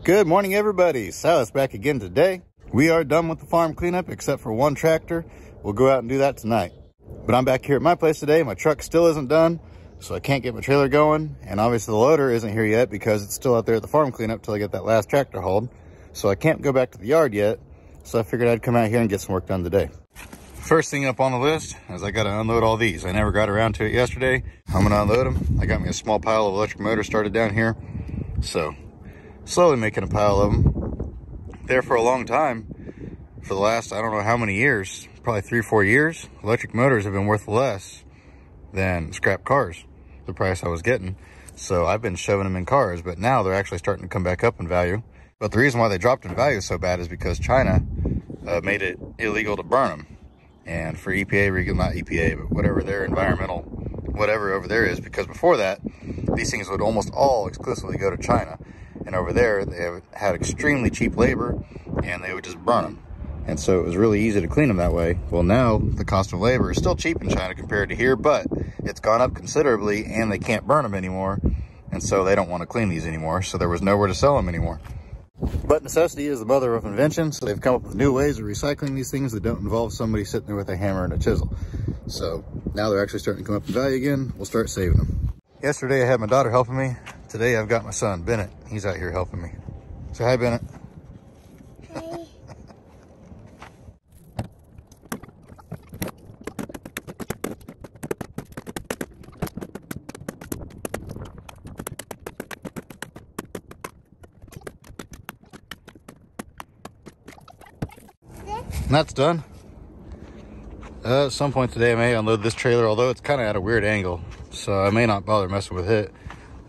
Good morning, everybody. Silas back again today. We are done with the farm cleanup except for one tractor. We'll go out and do that tonight. But I'm back here at my place today. My truck still isn't done, so I can't get my trailer going. And obviously the loader isn't here yet because it's still out there at the farm cleanup till I get that last tractor hauled. So I can't go back to the yard yet. So I figured I'd come out here and get some work done today. First thing up on the list is I got to unload all these. I never got around to it yesterday. I'm going to unload them. I got me a small pile of electric motors started down here. So slowly making a pile of them. There for a long time, for the last, I don't know how many years, probably 3 or 4 years, electric motors have been worth less than scrap cars, the price I was getting. So I've been shoving them in cars, but now they're actually starting to come back up in value. But the reason why they dropped in value so bad is because China made it illegal to burn them. And for EPA, not EPA, but whatever their environmental, whatever over there is, because before that, these things would almost all exclusively go to China. And over there, they have had extremely cheap labor, and they would just burn them. And so it was really easy to clean them that way. Well, now the cost of labor is still cheap in China compared to here, but it's gone up considerably, and they can't burn them anymore. And so they don't want to clean these anymore, so there was nowhere to sell them anymore. But necessity is the mother of invention, so they've come up with new ways of recycling these things that don't involve somebody sitting there with a hammer and a chisel. So now they're actually starting to come up in value again. We'll start saving them. Yesterday I had my daughter helping me. Today I've got my son, Bennett. He's out here helping me. Say hi, Bennett. Hi. And that's done. At some point today I may unload this trailer, although it's kind of at a weird angle, so I may not bother messing with it.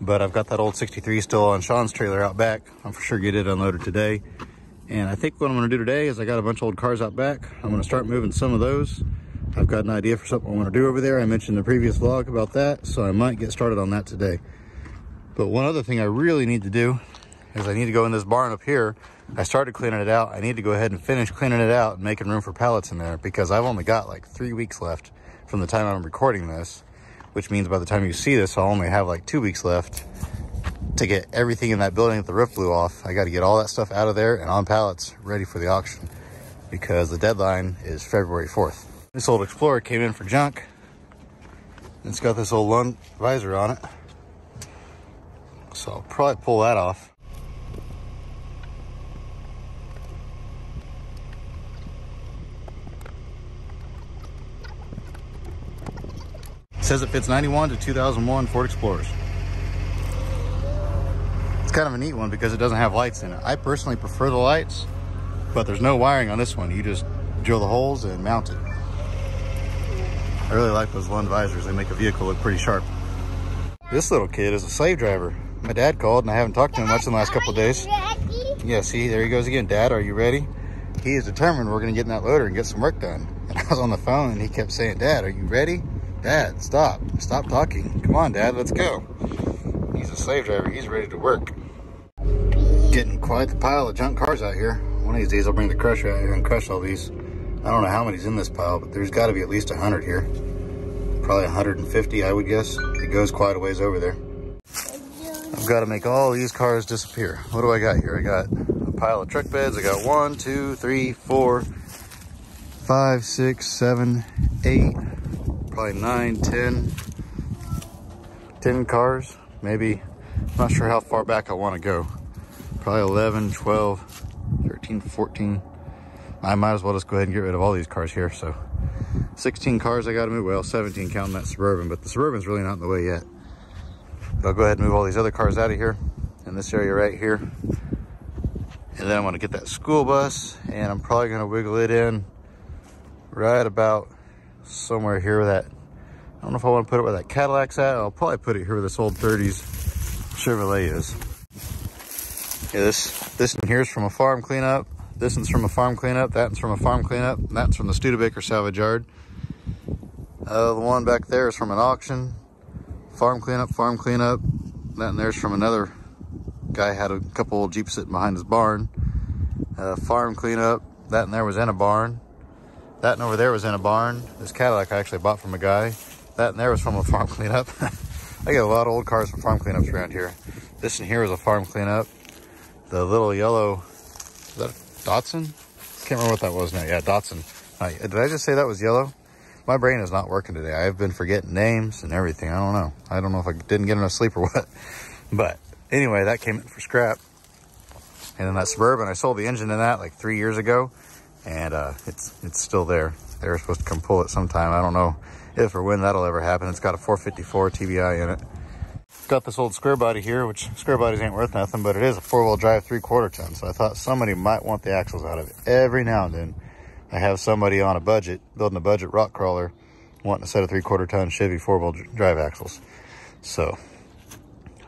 But I've got that old 63 still on Sean's trailer out back. I'm for sure get it unloaded today. And I think what I'm going to do today is I got a bunch of old cars out back. I'm going to start moving some of those. I've got an idea for something I want to do over there. I mentioned in the previous vlog about that, so I might get started on that today. But one other thing I really need to do is I need to go in this barn up here. I started cleaning it out. I need to go ahead and finish cleaning it out and making room for pallets in there, because I've only got like 3 weeks left from the time I'm recording this, which means by the time you see this, I'll only have like 2 weeks left to get everything in that building that the roof blew off. I got to get all that stuff out of there and on pallets ready for the auction, because the deadline is February 4th. This old Explorer came in for junk. It's got this old lung visor on it, so I'll probably pull that off. It says it fits 91 to 2001 Ford Explorers. It's kind of a neat one because it doesn't have lights in it. I personally prefer the lights, but there's no wiring on this one. You just drill the holes and mount it. I really like those Lund visors. They make a vehicle look pretty sharp. This little kid is a slave driver. My dad called and I haven't talked to him much in the last couple of days. Yeah, see, there he goes again. Dad, are you ready? He is determined we're going to get in that loader and get some work done. And I was on the phone and he kept saying, Dad, are you ready? Dad, stop talking. Come on, Dad, let's go. He's a slave driver. He's ready to work. Getting quite the pile of junk cars out here. One of these days I'll bring the crusher out here and crush all these. I don't know how many's in this pile, but there's got to be at least 100 here. Probably 150, I would guess. It goes quite a ways over there. I've got to make all these cars disappear. What do I got here? I got a pile of truck beds. I got 1, 2, 3, 4, 5, 6, 7, 8. Probably 9, 10 cars, maybe. I'm not sure how far back I want to go. Probably 11, 12, 13, 14. I might as well just go ahead and get rid of all these cars here. So 16 cars I got to move. Well, 17 counting that Suburban, but the Suburban's really not in the way yet. But I'll go ahead and move all these other cars out of here in this area right here. And then I'm going to get that school bus, and I'm probably going to wiggle it in right about somewhere here where that, I don't know if I want to put it where that Cadillac's at. I'll probably put it here where this old 30s Chevrolet is. Yeah, this one here is from a farm cleanup. This one's from a farm cleanup. That one's from a farm cleanup. And that's from the Studebaker salvage yard. The one back there is from an auction. Farm cleanup, farm cleanup. That one there's from another guy had a couple old Jeeps sitting behind his barn. Farm cleanup. That one there was in a barn. That one over there was in a barn. This Cadillac I actually bought from a guy. That one there was from a farm cleanup. I got a lot of old cars from farm cleanups around here. This one here is a farm cleanup. the little yellow, is that a Datsun? Can't remember what that was now. Yeah, Datsun. Did I just say that was yellow? My brain is not working today. I've been forgetting names and everything. I don't know. I don't know if I didn't get enough sleep or what. But anyway, that came in for scrap. And then that Suburban, I sold the engine in that like 3 years ago. And it's still there. They were supposed to come pull it sometime. I don't know if or when that'll ever happen. It's got a 454 TBI in it. Got this old square body here, which square bodies ain't worth nothing, but it is a 4-wheel drive 3/4 ton. So I thought somebody might want the axles out of it. Every now and then, I have somebody on a budget, building a budget rock crawler, wanting a set of 3/4 ton Chevy 4-wheel drive axles. So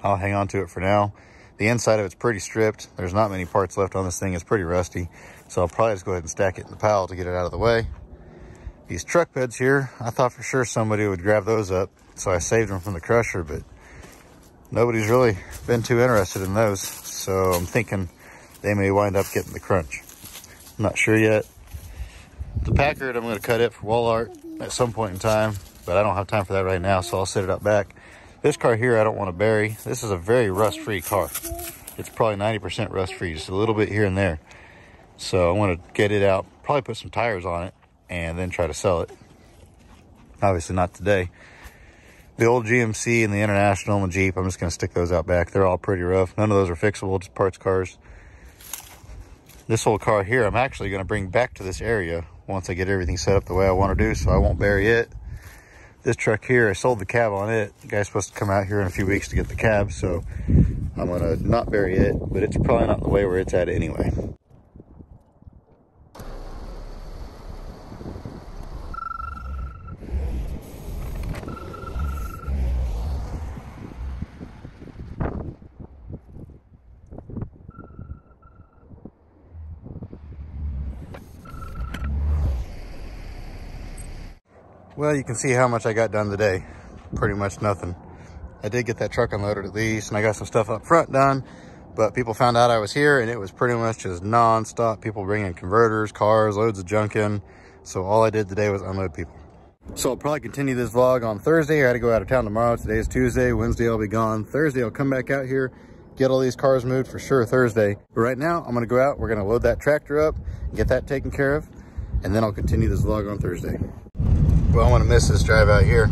I'll hang on to it for now. The inside of it's pretty stripped. There's not many parts left on this thing. It's pretty rusty. So I'll probably just go ahead and stack it in the pile to get it out of the way. These truck beds here, I thought for sure somebody would grab those up. So I saved them from the crusher, but nobody's really been too interested in those. So I'm thinking they may wind up getting the crunch. I'm not sure yet. The Packard, I'm going to cut it for wall art at some point in time, but I don't have time for that right now, so I'll set it up back. This car here, I don't want to bury. This is a very rust-free car. It's probably 90% rust-free, just a little bit here and there. So I want to get it out, probably put some tires on it, and then try to sell it. Obviously not today. The old GMC and the International and the Jeep, I'm just going to stick those out back. They're all pretty rough. None of those are fixable, just parts cars. This old car here, I'm actually going to bring back to this area once I get everything set up the way I want to do, so I won't bury it. This truck here, I sold the cab on it. The guy's supposed to come out here in a few weeks to get the cab, so I'm going to not bury it, but it's probably not the way where it's at anyway. Well, you can see how much I got done today. Pretty much nothing. I did get that truck unloaded at least, and I got some stuff up front done, but people found out I was here, and it was pretty much just non-stop. People bringing converters, cars, loads of junk in. So all I did today was unload people. So I'll probably continue this vlog on Thursday. I got to go out of town tomorrow. Today is Tuesday. Wednesday I'll be gone. Thursday I'll come back out here, get all these cars moved for sure Thursday. But right now I'm going to go out. We're going to load that tractor up, get that taken care of, and then I'll continue this vlog on Thursday. Well, I want to miss this drive out here.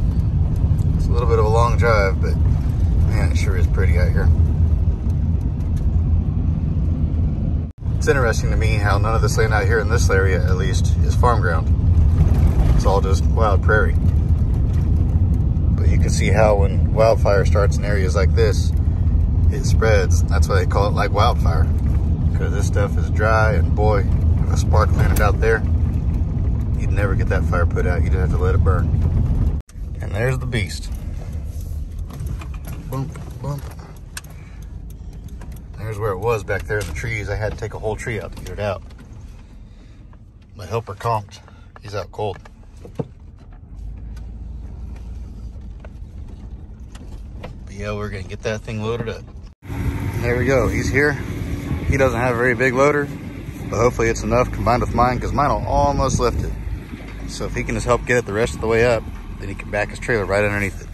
It's a little bit of a long drive, but man, it sure is pretty out here. It's interesting to me how none of this land out here in this area, at least, is farm ground. It's all just wild prairie. But you can see how when wildfire starts in areas like this, it spreads. That's why they call it like wildfire, because this stuff is dry, and boy, if a spark landed out there, you'd never get that fire put out. You'd have to let it burn. And there's the beast. Bump, bump. There's where it was back there in the trees. I had to take a whole tree out to get it out. My helper conked. He's out cold. But yeah, we're gonna get that thing loaded up. There we go, he's here. He doesn't have a very big loader, but hopefully it's enough combined with mine, because mine will almost lift it. So if he can just help get it the rest of the way up, then he can back his trailer right underneath it.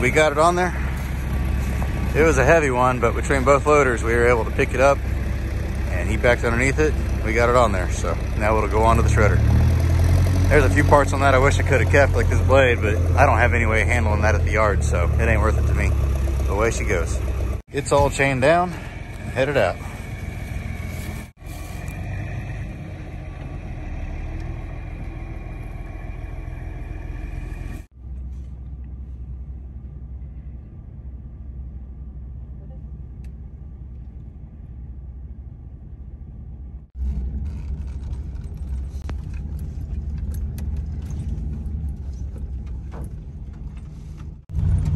We got it on there. It was a heavy one, but between both loaders, we were able to pick it up, and he backed underneath it. We got it on there, so now it'll go on to the shredder. There's a few parts on that I wish I could have kept, like this blade, but I don't have any way of handling that at the yard, so it ain't worth it to me. Away she goes. It's all chained down and headed out.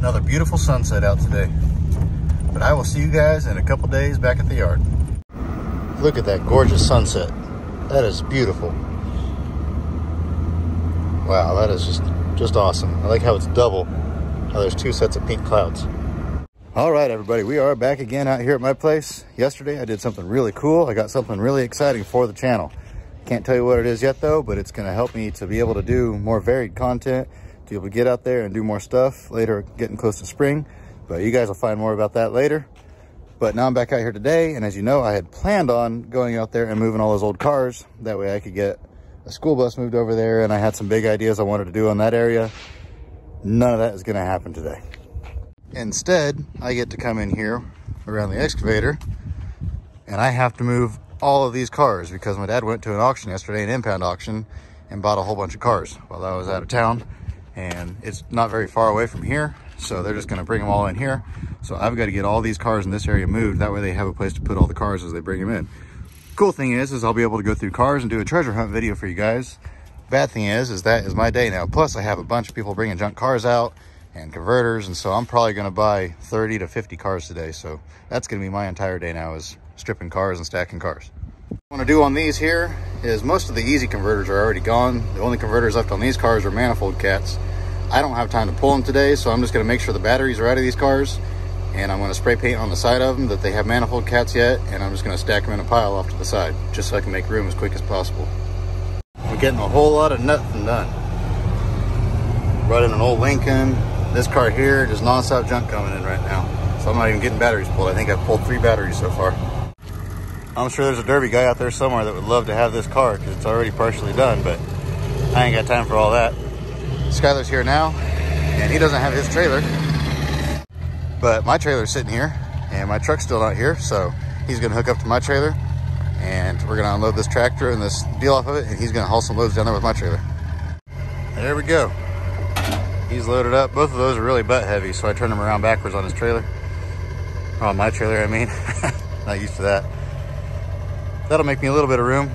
Another beautiful sunset out today. But I will see you guys in a couple days back at the yard. Look at that gorgeous sunset. That is beautiful. Wow, that is just awesome. I like how it's double. How there's two sets of pink clouds. All right, everybody, we are back again out here at my place. Yesterday, I did something really cool. I got something really exciting for the channel. Can't tell you what it is yet though, but it's gonna help me to be able to do more varied content, to be able to get out there and do more stuff later, getting close to spring. But you guys will find more about that later. But now I'm back out here today, and as you know, I had planned on going out there and moving all those old cars. That way I could get a school bus moved over there, and I had some big ideas I wanted to do on that area. None of that is gonna happen today. Instead, I get to come in here around the excavator, and I have to move all of these cars because my dad went to an auction yesterday, an impound auction, and bought a whole bunch of cars while I was out of town. And it's not very far away from here, so they're just gonna bring them all in here. So I've got to get all these cars in this area moved. That way they have a place to put all the cars as they bring them in. Cool thing is I'll be able to go through cars and do a treasure hunt video for you guys. Bad thing is that is my day now. Plus I have a bunch of people bringing junk cars out and converters, and so I'm probably gonna buy 30 to 50 cars today. So that's gonna be my entire day now, is stripping cars and stacking cars. What I wanna do on these here is most of the easy converters are already gone. The only converters left on these cars are manifold cats. I don't have time to pull them today, so I'm just gonna make sure the batteries are out of these cars, and I'm gonna spray paint on the side of them that they have manifold cats yet, and I'm just gonna stack them in a pile off to the side, just so I can make room as quick as possible. We're getting a whole lot of nothing done. Brought in an old Lincoln. This car here, just non-stop junk coming in right now. So I'm not even getting batteries pulled. I think I've pulled 3 batteries so far. I'm sure there's a derby guy out there somewhere that would love to have this car because it's already partially done, but I ain't got time for all that. Skylar's here now, and he doesn't have his trailer, but my trailer's sitting here, and my truck's still not here, so he's gonna hook up to my trailer, and we're gonna unload this tractor and this deal off of it, and he's gonna haul some loads down there with my trailer. There we go. He's loaded up. Both of those are really butt heavy, so I turned him around backwards on his trailer. On my trailer, I mean. Not used to that. That'll make me a little bit of room.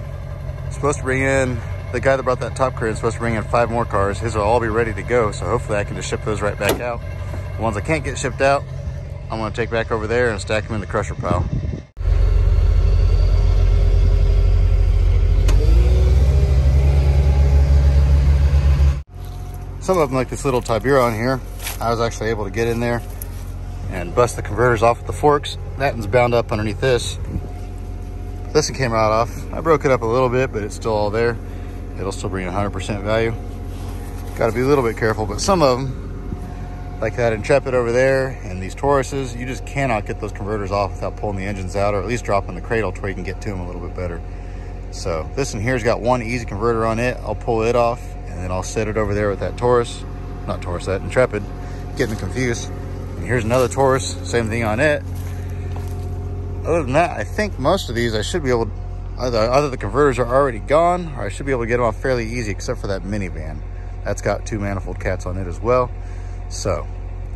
Supposed to bring in, the guy that brought that top crane is supposed to bring in 5 more cars. His will all be ready to go, so hopefully I can just ship those right back out. The ones I can't get shipped out, I'm gonna take back over there and stack them in the crusher pile. Some of them, like this little Tiburon here, I was actually able to get in there and bust the converters off with the forks. That one's bound up underneath this. This one came right off. I broke it up a little bit, but it's still all there. It'll still bring 100% value. Got to be a little bit careful, but some of them, like that Intrepid over there and these Tauruses, you just cannot get those converters off without pulling the engines out, or at least dropping the cradle to where you can get to them a little bit better. So this one here's got one easy converter on it. I'll pull it off, and then I'll set it over there with that that Intrepid, getting confused. And here's another Taurus, same thing on it. Other than that, I think most of these I should be able to, either the converters are already gone, or I should be able to get them off fairly easy, except for that minivan. That's got 2 manifold cats on it as well. So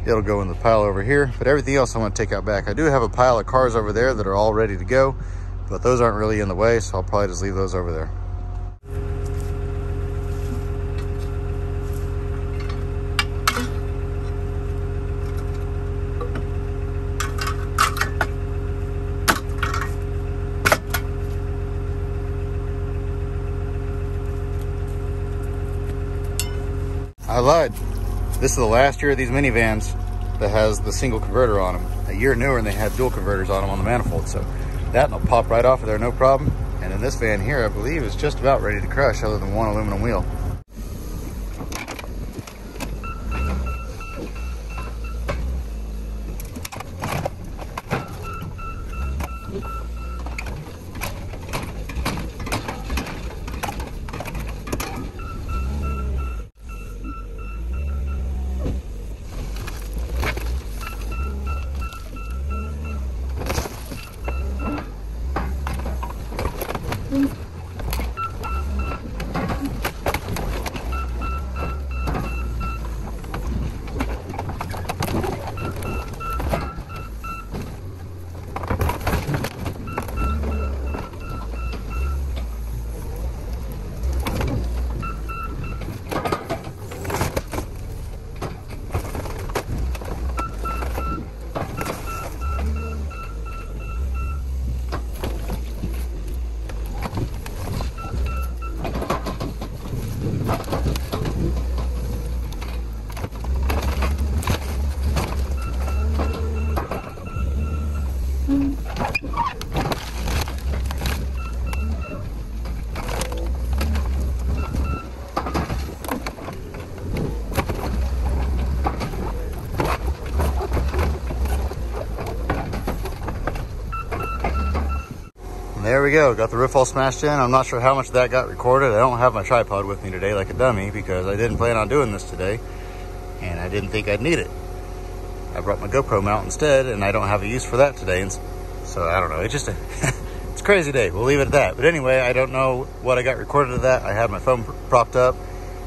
it'll go in the pile over here, but everything else I want to take out back. I do have a pile of cars over there that are all ready to go, but those aren't really in the way, so I'll probably just leave those over there. I lied. This is the last year of these minivans that has the single converter on them. A year newer, and they had dual converters on them on the manifold. So that will pop right off of there, no problem. And then this van here, I believe, is just about ready to crush, other than one aluminum wheel. There we go, got the roof all smashed in. I'm not sure how much of that got recorded. I don't have my tripod with me today like a dummy because I didn't plan on doing this today and I didn't think I'd need it. I brought my GoPro mount instead and I don't have a use for that today. And so I don't know, it's just a, it's a crazy day. We'll leave it at that. But anyway, I don't know what I got recorded of that. I had my phone propped up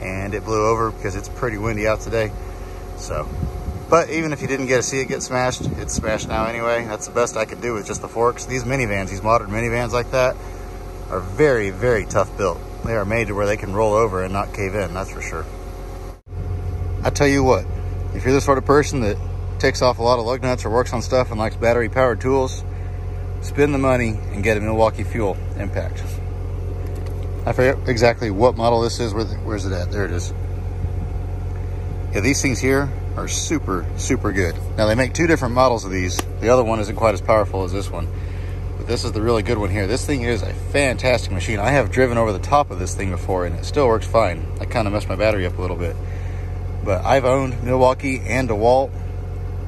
and it blew over because it's pretty windy out today. So, but even if you didn't get to see it get smashed, it's smashed now anyway. That's the best I could do with just the forks. These minivans, these modern minivans like that, are very, very tough built. They are made to where they can roll over and not cave in, that's for sure. I tell you what, if you're the sort of person that takes off a lot of lug nuts or works on stuff and likes battery powered tools, spend the money and get a Milwaukee Fuel Impact. I forget exactly what model this is. Where's it at? There it is. Yeah, these things here are super, super good. Now they make two different models of these. The other one isn't quite as powerful as this one, but this is the really good one here. This thing is a fantastic machine. I have driven over the top of this thing before and it still works fine. I kind of messed my battery up a little bit, but I've owned Milwaukee and DeWalt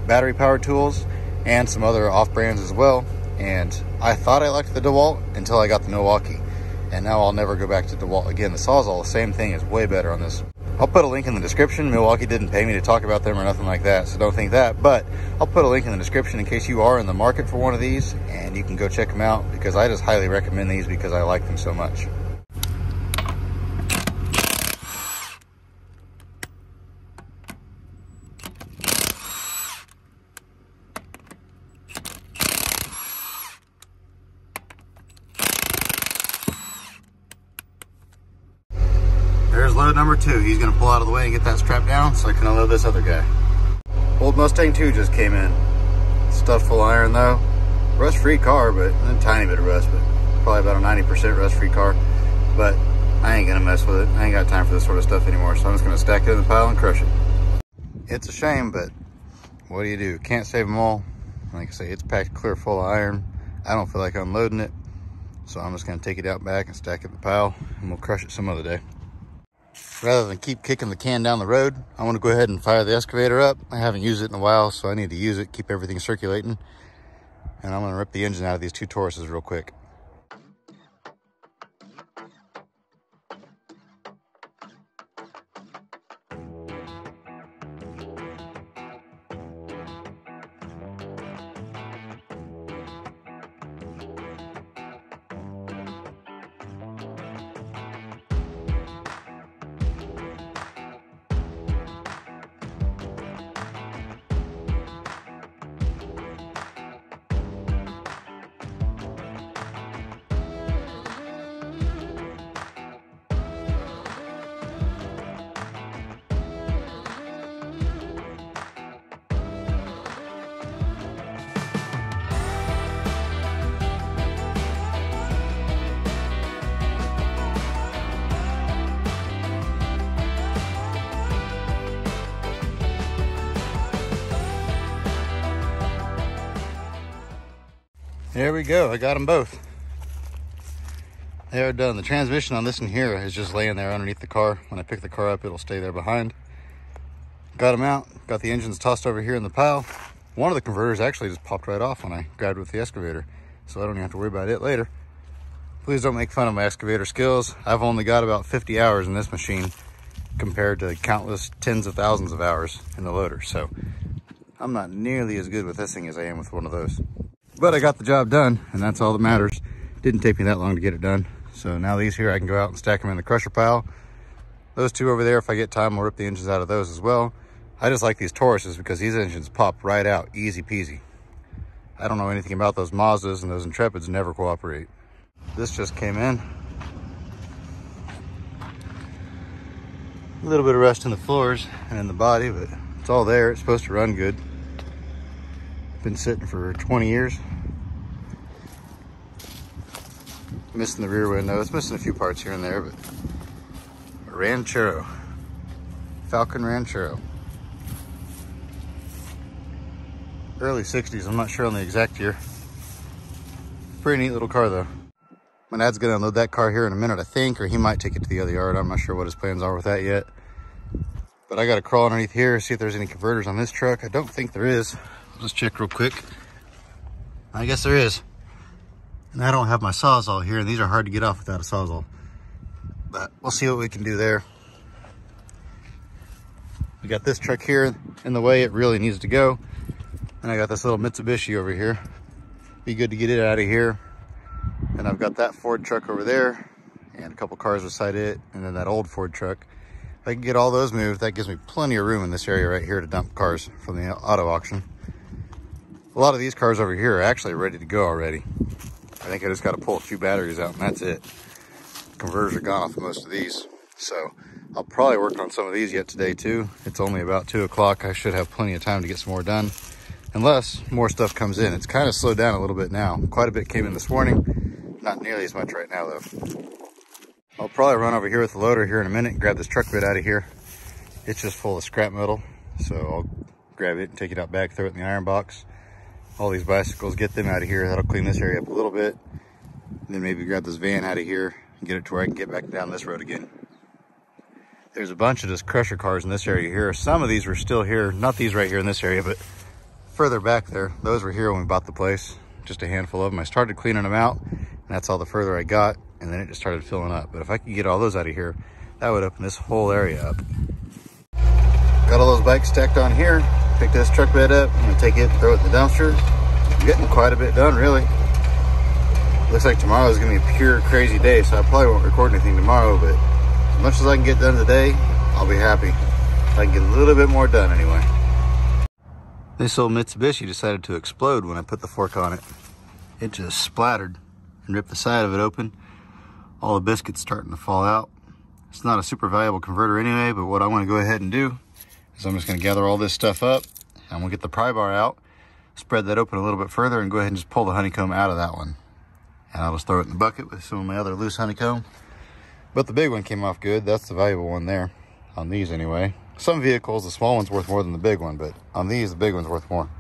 battery powered tools and some other off brands as well. And I thought I liked the DeWalt until I got the Milwaukee. And now I'll never go back to DeWalt again. The Sawzall, the same thing, is way better on this. I'll put a link in the description. Milwaukee didn't pay me to talk about them or nothing like that, so don't think that. But I'll put a link in the description in case you are in the market for one of these, and you can go check them out because I just highly recommend these because I like them so much. There's load number 2. He's gonna pull out of the way and get that strapped down so I can unload this other guy. Old Mustang 2 just came in. Stuffed full of iron though. Rust-free car, but a tiny bit of rust, but probably about a 90% rust-free car. But I ain't gonna mess with it. I ain't got time for this sort of stuff anymore, so I'm just gonna stack it in the pile and crush it. It's a shame, but what do? Can't save them all. Like I say, it's packed clear full of iron. I don't feel like unloading it, so I'm just gonna take it out back and stack it in the pile, and we'll crush it some other day. Rather than keep kicking the can down the road, I want to go ahead and fire the excavator up. I haven't used it in a while, so I need to use it, keep everything circulating. And I'm going to rip the engine out of these two Tauruses real quick. There we go, I got them both. They are done. The transmission on this one here is just laying there underneath the car. When I pick the car up, it'll stay there behind. Got them out, got the engines tossed over here in the pile. One of the converters actually just popped right off when I grabbed it with the excavator, so I don't even have to worry about it later. Please don't make fun of my excavator skills. I've only got about 50 hours in this machine compared to countless tens of thousands of hours in the loader, so I'm not nearly as good with this thing as I am with one of those. But I got the job done, and that's all that matters. Didn't take me that long to get it done. So now these here, I can go out and stack them in the crusher pile. Those two over there, if I get time, I'll rip the engines out of those as well. I just like these Tauruses because these engines pop right out, easy peasy. I don't know anything about those Mazdas, and those Intrepids never cooperate. This just came in. A little bit of rust in the floors and in the body, but it's all there. It's supposed to run good. Been sitting for 20 years. Missing the rear window. It's missing a few parts here and there, but a Ranchero. Falcon Ranchero. Early 60s, I'm not sure on the exact year. Pretty neat little car though. My dad's gonna unload that car here in a minute, I think, or he might take it to the other yard. I'm not sure what his plans are with that yet. But I gotta crawl underneath here, see if there's any converters on this truck. I don't think there is. Let's check real quick. I guess there is. And I don't have my Sawzall here, and these are hard to get off without a Sawzall. But we'll see what we can do there. We got this truck here in the way it really needs to go. And I got this little Mitsubishi over here. Be good to get it out of here. And I've got that Ford truck over there and a couple cars beside it, and then that old Ford truck. If I can get all those moved, that gives me plenty of room in this area right here to dump cars from the auto auction. A lot of these cars over here are actually ready to go already. I think I just got to pull a few batteries out and that's it. Converters are gone off of most of these. So I'll probably work on some of these yet today too. It's only about 2 o'clock. I should have plenty of time to get some more done, unless more stuff comes in. It's kind of slowed down a little bit now. Quite a bit came in this morning. Not nearly as much right now though. I'll probably run over here with the loader here in a minute and grab this truck bed out of here. It's just full of scrap metal. So I'll grab it and take it out back, throw it in the iron box. All these bicycles, get them out of here. That'll clean this area up a little bit. And then maybe grab this van out of here and get it to where I can get back down this road again. There's a bunch of just crusher cars in this area here. Some of these were still here, not these right here in this area, but further back there. Those were here when we bought the place. Just a handful of them. I started cleaning them out, and that's all the further I got, and then it just started filling up. But if I could get all those out of here, that would open this whole area up. Got all those bikes stacked on here. Pick this truck bed up. I'm gonna take it, throw it in the dumpster. I'm getting quite a bit done, really. Looks like tomorrow is gonna be a pure crazy day, so I probably won't record anything tomorrow, but as much as I can get done today, I'll be happy. If I can get a little bit more done anyway. This old Mitsubishi decided to explode when I put the fork on it. It just splattered and ripped the side of it open. All the biscuits starting to fall out. It's not a super valuable converter anyway, but what I want to go ahead and do is I'm just going to gather all this stuff up. I'm going to get the pry bar out, spread that open a little bit further, and go ahead and just pull the honeycomb out of that one. And I'll just throw it in the bucket with some of my other loose honeycomb. But the big one came off good. That's the valuable one there, on these anyway. Some vehicles, the small one's worth more than the big one, but on these, the big one's worth more.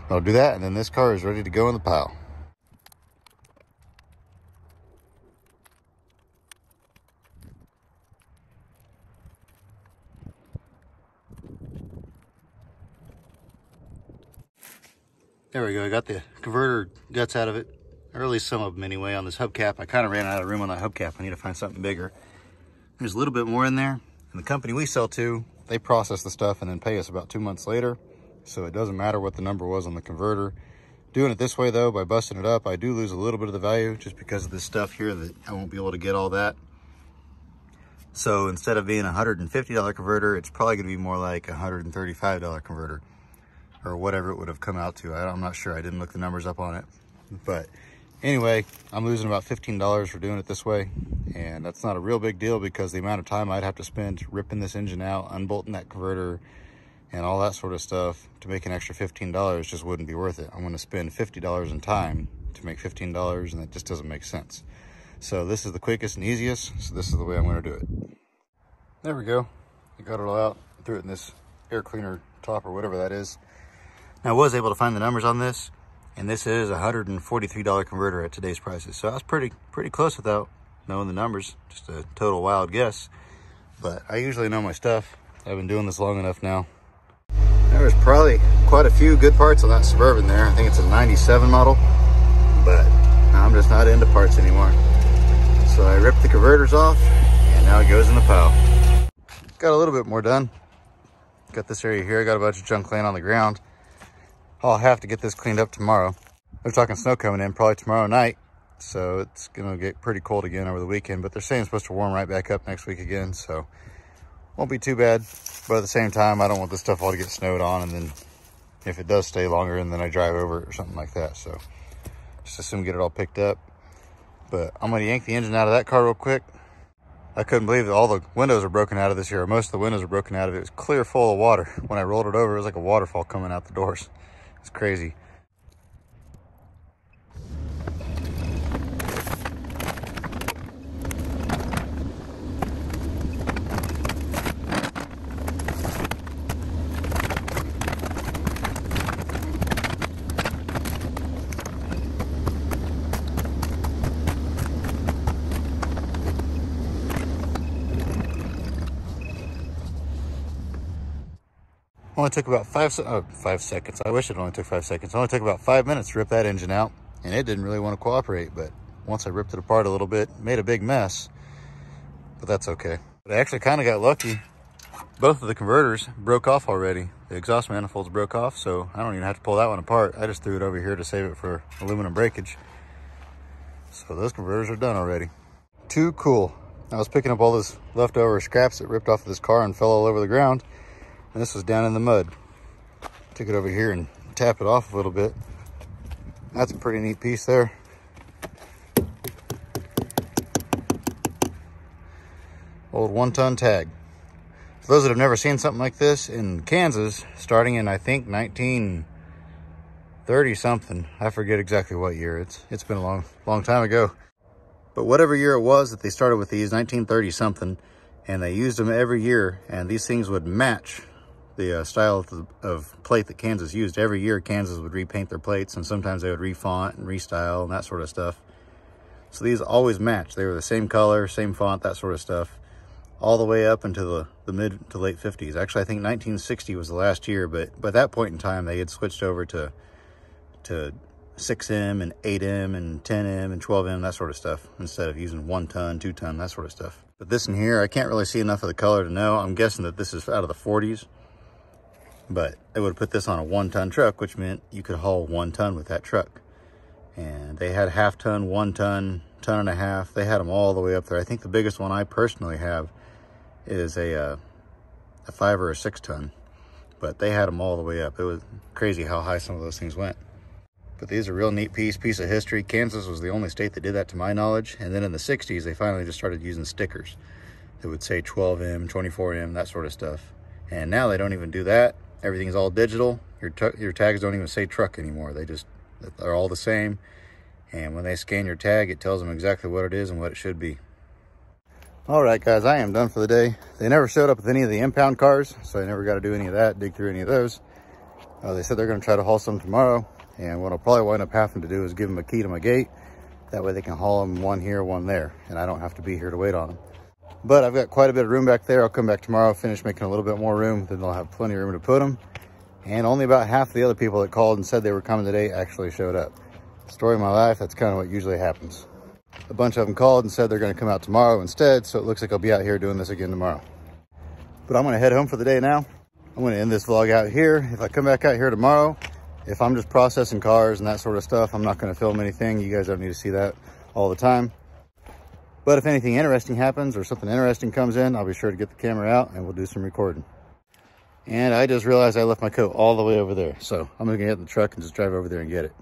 I'll do that, and then this car is ready to go in the pile. There we go. I got the converter guts out of it, or at least some of them anyway, on this hubcap. I kind of ran out of room on that hubcap. I need to find something bigger. There's a little bit more in there. And the company we sell to, they process the stuff and then pay us about 2 months later. So it doesn't matter what the number was on the converter. Doing it this way though, by busting it up, I do lose a little bit of the value just because of this stuff here that I won't be able to get all that. So instead of being a $150 converter, it's probably gonna be more like a $135 converter, or whatever it would have come out to. I'm not sure, I didn't look the numbers up on it. But anyway, I'm losing about $15 for doing it this way. And that's not a real big deal because the amount of time I'd have to spend ripping this engine out, unbolting that converter, and all that sort of stuff to make an extra $15 just wouldn't be worth it. I'm gonna spend $50 in time to make $15, and that just doesn't make sense. So this is the quickest and easiest, so this is the way I'm gonna do it. There we go. I got it all out, threw it in this air cleaner top or whatever that is. Now I was able to find the numbers on this, and this is a $143 converter at today's prices. So I was pretty close without knowing the numbers, just a total wild guess. But I usually know my stuff. I've been doing this long enough now. There was probably quite a few good parts on that Suburban there. I think it's a 97 model, but I'm just not into parts anymore. So I ripped the converters off, and now it goes in the pile. Got a little bit more done. Got this area here. I got a bunch of junk laying on the ground. I'll have to get this cleaned up tomorrow. They're talking snow coming in probably tomorrow night, so it's gonna get pretty cold again over the weekend, but they're saying it's supposed to warm right back up next week again, so won't be too bad. But at the same time, I don't want this stuff all to get snowed on, and then if it does stay longer, and then I drive over it or something like that. So just as soon get it all picked up. But I'm gonna yank the engine out of that car real quick. I couldn't believe that all the windows are broken out of this here. Most of the windows are broken out of it. It was clear full of water. When I rolled it over, it was like a waterfall coming out the doors. It's crazy. Only took about 5 seconds. I wish it only took 5 seconds. It only took about 5 minutes to rip that engine out. and it didn't really want to cooperate. But once I ripped it apart a little bit, made a big mess, but that's okay. But I actually kind of got lucky. Both of the converters broke off already. The exhaust manifolds broke off, so I don't even have to pull that one apart. I just threw it over here to save it for aluminum breakage. So those converters are done already. Too cool. I was picking up all this leftover scraps that ripped off of this car and fell all over the ground, and this was down in the mud. Took it over here and tap it off a little bit. That's a pretty neat piece there. Old 1-ton tag. For those that have never seen something like this, in Kansas, starting in, I think, 1930 something, I forget exactly what year. It's been a long time ago. But whatever year it was that they started with these, 1930 something, and they used them every year, and these things would match the style of plate that Kansas used. Every year Kansas would repaint their plates, and sometimes they would refont and restyle and that sort of stuff. So these always matched. They were the same color, same font, that sort of stuff, all the way up into the mid to late 50s. Actually, I think 1960 was the last year, but by that point in time, they had switched over to 6M and 8M and 10M and 12M, that sort of stuff, instead of using 1-ton, 2-ton, that sort of stuff. But this in here, I can't really see enough of the color to know. I'm guessing that this is out of the 40s, but they would put this on a 1-ton truck, which meant you could haul 1 ton with that truck. And they had 1/2-ton, 1-ton, 1.5 ton. They had them all the way up there. I think the biggest one I personally have is a 5 or a 6-ton, but they had them all the way up. It was crazy how high some of those things went. But these are a real neat piece of history. Kansas was the only state that did that to my knowledge. And then in the 60s, they finally just started using stickers that would say 12M, 24M, that sort of stuff. And now they don't even do that. Everything's all digital. Your tags don't even say truck anymore. They're all the same. And when they scan your tag, it tells them exactly what it is and what it should be. All right, guys, I am done for the day. They never showed up with any of the impound cars, so I never got to do any of that, dig through any of those. They said they're going to try to haul some tomorrow. And what I'll probably wind up having to do is give them a key to my gate. That way they can haul them, one here, one there, and I don't have to be here to wait on them. But I've got quite a bit of room back there. I'll come back tomorrow, finish making a little bit more room. Then they'll have plenty of room to put them. And only about half of the other people that called and said they were coming today actually showed up. Story of my life, that's kind of what usually happens. A bunch of them called and said they're going to come out tomorrow instead, so it looks like I'll be out here doing this again tomorrow. But I'm going to head home for the day now. I'm going to end this vlog out here. If I come back out here tomorrow, if I'm just processing cars and that sort of stuff, I'm not going to film anything. You guys don't need to see that all the time. But if anything interesting happens or something interesting comes in, I'll be sure to get the camera out and we'll do some recording. And I just realized I left my coat all the way over there. So I'm going to get in the truck and just drive over there and get it.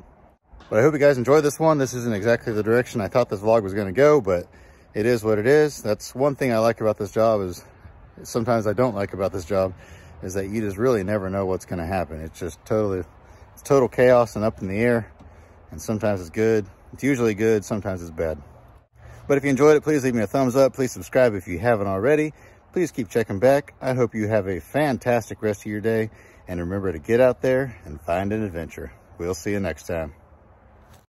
But I hope you guys enjoyed this one. This isn't exactly the direction I thought this vlog was going to go, but it is what it is. That's one thing I like about this job, is sometimes I don't like about this job, is that you just really never know what's going to happen. It's just total chaos and up in the air. And sometimes it's good. It's usually good. Sometimes it's bad. But if you enjoyed it, please leave me a thumbs up. Please subscribe if you haven't already. Please keep checking back. I hope you have a fantastic rest of your day. And remember to get out there and find an adventure. We'll see you next time.